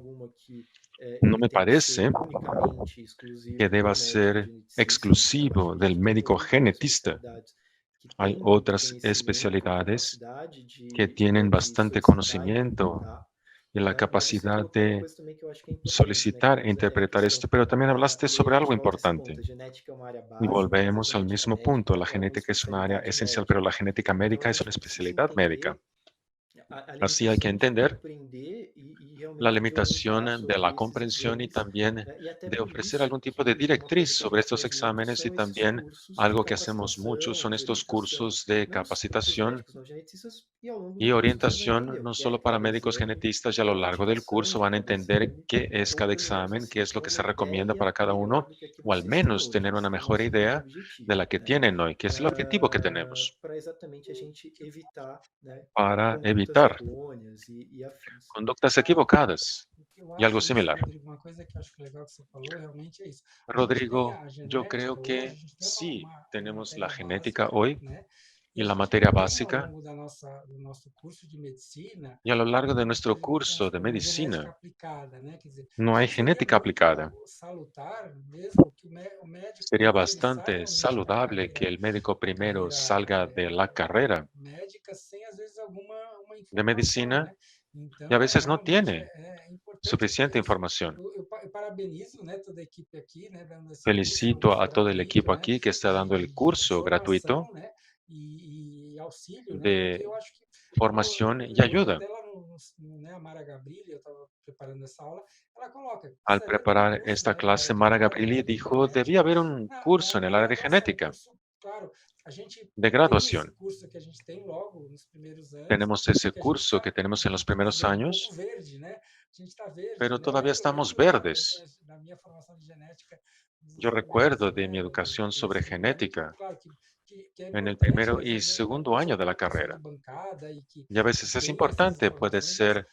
No me parece que deba ser exclusivo del médico genetista. Hay otras especialidades que tienen bastante conocimiento y la capacidad de solicitar e interpretar esto, pero también hablaste sobre algo importante. Y volvemos al mismo punto. La genética es un área esencial, pero la genética médica es una especialidad médica. Así hay que entender la limitación de la comprensión y también de ofrecer algún tipo de directriz sobre estos exámenes y también algo que hacemos mucho son estos cursos de capacitación y orientación, no solo para médicos genetistas, y a lo largo del curso van a entender qué es cada examen, qué es lo que se recomienda para cada uno, o al menos tener una mejor idea de la que tienen hoy, qué es el objetivo que tenemos para evitar conductas equivocadas y algo similar. Rodrigo, yo creo que sí tenemos la genética hoy y la materia básica, y a lo largo de nuestro curso de medicina no hay genética aplicada. Sería bastante saludable que el médico primero salga de la carrera de medicina y a veces no tiene suficiente información. Felicito a todo el equipo aquí que está dando el curso gratuito de formación y ayuda. Al preparar esta clase, Mara Gabrilli dijo, debía haber un curso en el área de genética de graduación. Tenemos ese curso que tenemos en los primeros años, pero todavía estamos verdes. Yo recuerdo de mi educación sobre genética en el primero y segundo año de la carrera. Y a veces es importante, puede ser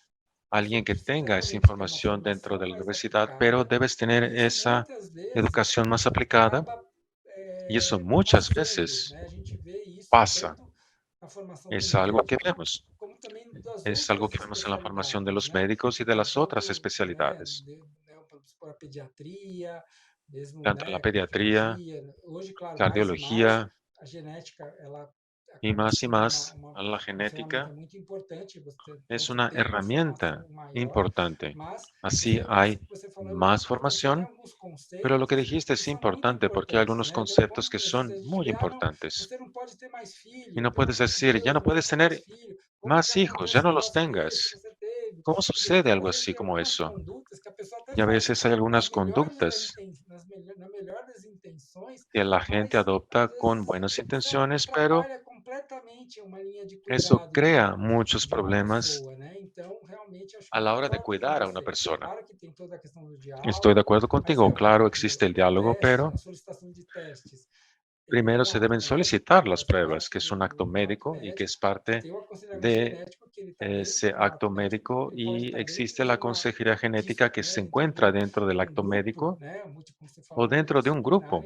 alguien que tenga esa información dentro de la universidad, pero debes tener esa educación más aplicada y eso muchas veces pasa. Es algo que vemos. Es algo que vemos en la formación de los médicos y de las otras especialidades. Tanto en la pediatría, cardiología, Y más la genética es una herramienta importante. Así hay más formación, pero lo que dijiste es importante porque hay algunos conceptos que son muy importantes. Y no puedes decir, ya no puedes tener más hijos, ya no los tengas. ¿Cómo sucede algo así como eso? Y a veces hay algunas conductas que la gente adopta con buenas intenciones, pero eso crea muchos problemas a la hora de cuidar a una persona. Estoy de acuerdo contigo, claro, existe el diálogo, pero primero se deben solicitar las pruebas, que es un acto médico y que es parte de ese acto médico, y existe la consejería genética que se encuentra dentro del acto médico o dentro de un grupo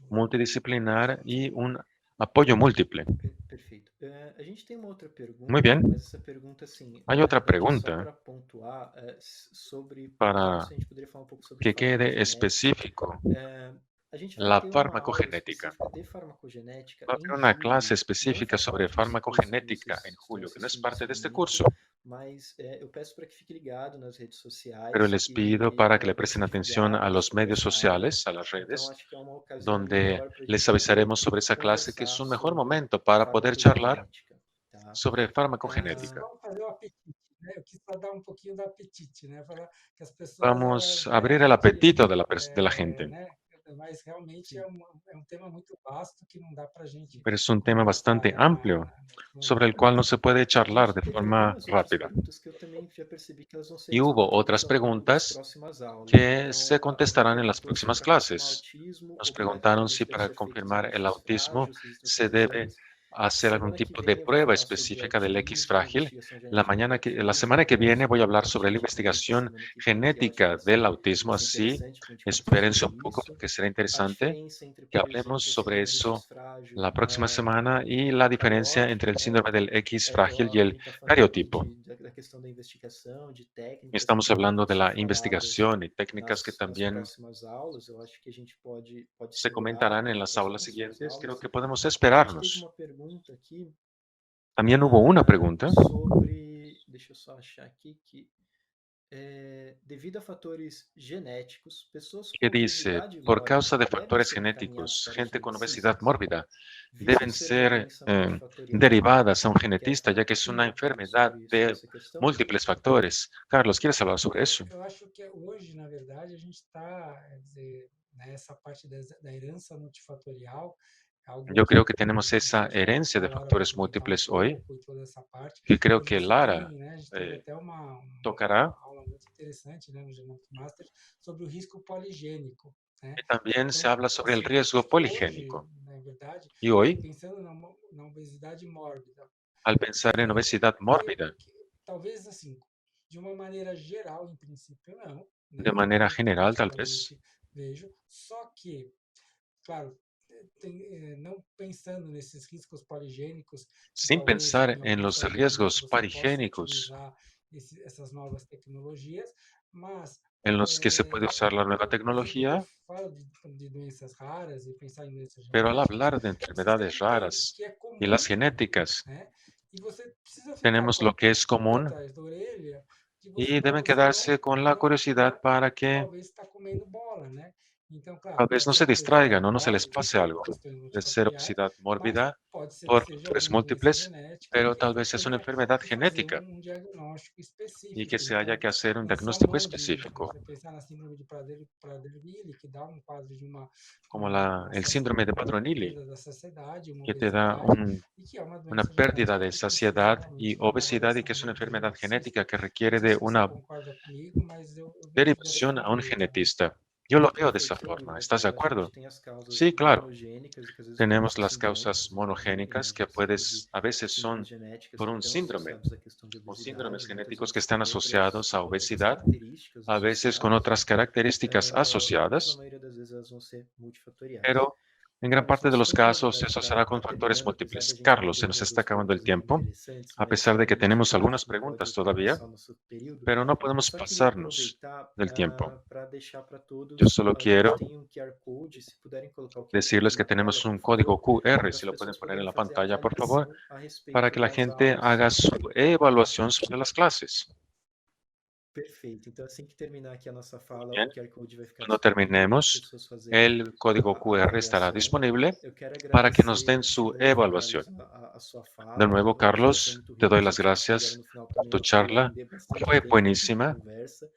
multidisciplinar y un apoyo múltiple. Perfeito. A gente tem uma outra Muy pergunta, bien. mas essa pergunta, assim, Hay otra realmente é só pregunta para pontuar sobre, para se a gente poderia falar um pouco sobre que quede farmacogenética. específico A gente vai la ter uma aula farmacogenética. específica de farmacogenética Va a em haber una clase julho. Não vai específica fazer sobre parte desse curso que farmacogenética en vocês estão julio, que no es assistindo parte nesse de este momento, curso, mas eu peço para que fique ligado nas redes pero sociais les e pido para que le vai presten ser atención a divulgado los sobre medios essa aula. sociales, a las Então, redes, acho que é uma ocasião donde melhor para a les gente poder avisaremos sobre esa clase, que es conversar un mejor sobre momento para poder charlar farmacogenética, tá? sobre farmacogenética. Vamos a abrir el apetito de la gente. Sim. Pero es un tema bastante amplio sobre el cual no se puede A charlar gente de teve forma algumas outras rápida. perguntas que eu também já percebi que elas vão ser Y hubo otras discutidas ao longo das preguntas próximas aulas. que Então, se alguém contestarán en las perguntou se próximas para confirmar clases. autismo, Nos preguntaron si obrigatoriamente deve para ser feito confirmar el desde X autismo frágil, se existem se debe exceções. hacer algún Semana que tipo de vem eu vou prueba falar sobre específica del X autismo, frágil. investigação genética do La autismo. semana que Vou falar viene voy a sobre hablar sobre la hepatite B na investigación semana que vem, e eu acho que genética del autismo, vai ser así interessante para a gente conversar espérense un sobre poco isso. porque será A interesante diferença entre, que por hablemos exemplo, a sobre síndrome do X eso frágil la próxima semana e y o la diferencia entre cariótipo, el né? síndrome del X frágil y A el gente está falando aqui cariotipo. da questão da investigação, de técnicas que Estamos também hablando vão de ser la faladas investigación y técnicas que nas también próximas aulas. Eu acho que a gente pode se segurar comentarán en para las as aulas próximas siguientes. Creo aulas. que podemos A gente teve esperarnos. uma pergunta aqui También hubo una pregunta sobre, deixa eu só achar aqui, que devido a fatores genéticos, pessoas que com dice, obesidade por causa mórbida de devem factores ser encaminhadas genéticos, para gente con obesidad genetistas, mórbida visto deben ser uma ser doença multifatorial. derivadas a un Quer genetista, falar ya que es una pouquinho enfermedad sobre de essa questão? múltiples factores. Carlos, ¿quieres hablar sobre eso? Eu acho que hoje, na verdade, a gente está, nessa parte da herança multifatorial, algo Yo creo que que tenemos a esa gente, herencia de a Lara vai factores comentar um múltiples hoy, pouco e toda essa parte, que creo mas que você Lara tem, né, a gente teve até uma tocará. aula muito interessante, né, no Genomic Masters sobre o risco poligênico, né? Y también se Então, habla sobre el assim, riesgo hoje, poligénico. na verdade, Y hoy, pensando na obesidade mórbida, al pensar en obesidad mórbida, talvez assim, de uma maneira geral, em princípio, não. de manera general, tal vez, Vejo, só que, claro, não pensando nesses riscos poligênicos, sin talvez pensar em en alguns los alimentos riesgos você possa parigénicos utilizar essas novas tecnologias, mas en los que se puede usar la nueva quando eu tecnología, falo de doenças raras e pensar em doenças pero al genéticas, hablar de enfermedades raras que é y las comum, genéticas, né? E você precisa ficar tenemos com lo a que es pulga común atrás da orelha y para deben você quedarse con la curiosidad para que talvez está comendo bola, né? Então, claro, tal vez pode no ser se uma obesidade distraigan o no se les mórbida pase algo por questões de ser multifatoriais, obesidad mas mórbida pode ser que por seja factores uma doença múltiples, genética pero e que a tal gente vez es una tenha enfermedad que fazer genética um diagnóstico y específico. que se haya Então, que hacer un essa diagnóstico mão de específico, você pensar na síndrome de Prader-Willi, que dá um quadro de como el síndrome de Padronili, perda da saciedade, uma que te da obesidade, e que é uma una doença pérdida genética de que precisa saciedad y realmente de uma obesidad y que es avaliação una de um enfermedad geneticista. genética que requiere Não sei de se você una concorda comigo, mas eu vejo dessa derivación a un maneira, né? genetista. Yo lo veo de esa Perfeito, forma. Rodrigo. ¿Estás de A gente acuerdo? tem as causas Sí, claro. monogênicas e que às vezes Tenemos por las causas sindrômicos, monogénicas que a veces son síndromes genéticas por que un estão síndrome associados à questão de o obesidade, síndromes muitas genéticos vezes que están com asociados a outras obesidad, características a veces con associadas, otras características mas na asociadas, maioria das vezes elas vão ser multifatoriais. pero En gran parte de los funcionar, casos, eso será con pra factores terminando, múltiples. apesar da gente Carlos, ter se nos está desenvolvido acabando el coisas tiempo, interessantes, a mas pesar de que tenemos infelizmente algunas não pode preguntas todavía, ultrapassar o nosso período, pero no eu podemos só queria pasarnos aproveitar del tiempo. para deixar para Yo todos, solo a gente quiero tem um QR Code, se puderem colocar o QR Code decirles que na tela, tenemos por un código favor, QR, para as si lo pueden pessoas poner en poderem la fazer a pantalla, por favor, avaliação a para respeito que la das gente aulas. haga su evaluación sobre las clases. Perfeito. Então, assim que terminar aqui a nossa fala, Bien. o QR Code vai ficar Cuando disponível para as terminemos, pessoas fazerem el código a QR estará avaliação. disponible Eu quero para que nos den agradecer de su novo, evaluación. Carlos, a sua fala. De nuevo, Realmente ela foi Carlos, muito te doy rica. las Senti que agora gracias no final por também tu eu pude charla. aprender bastante Fue tempo de buenísima. conversa.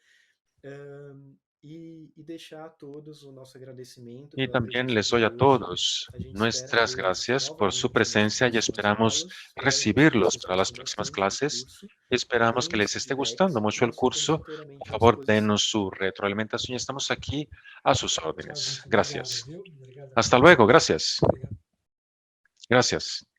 E deixar a todos o nosso agradecimento Y pela también presença les de doy a hoje. todos A gente espera nuestras vê-los gracias por su novamente nas presencia y próximas esperamos aulas. Espero recibirlos vocês para las gostando próximas bastante do clases. curso. Esperamos que les Dúvidas, esté feedbacks, gustando mucho el nós ficamos curso. inteiramente Por à favor, disposição. denos su retroalimentación y estamos aquí a sus Tchau, órdenes. gente. Obrigado, Gracias. viu? Obrigado a Hasta todos. luego. Gracias. Obrigado. Gracias.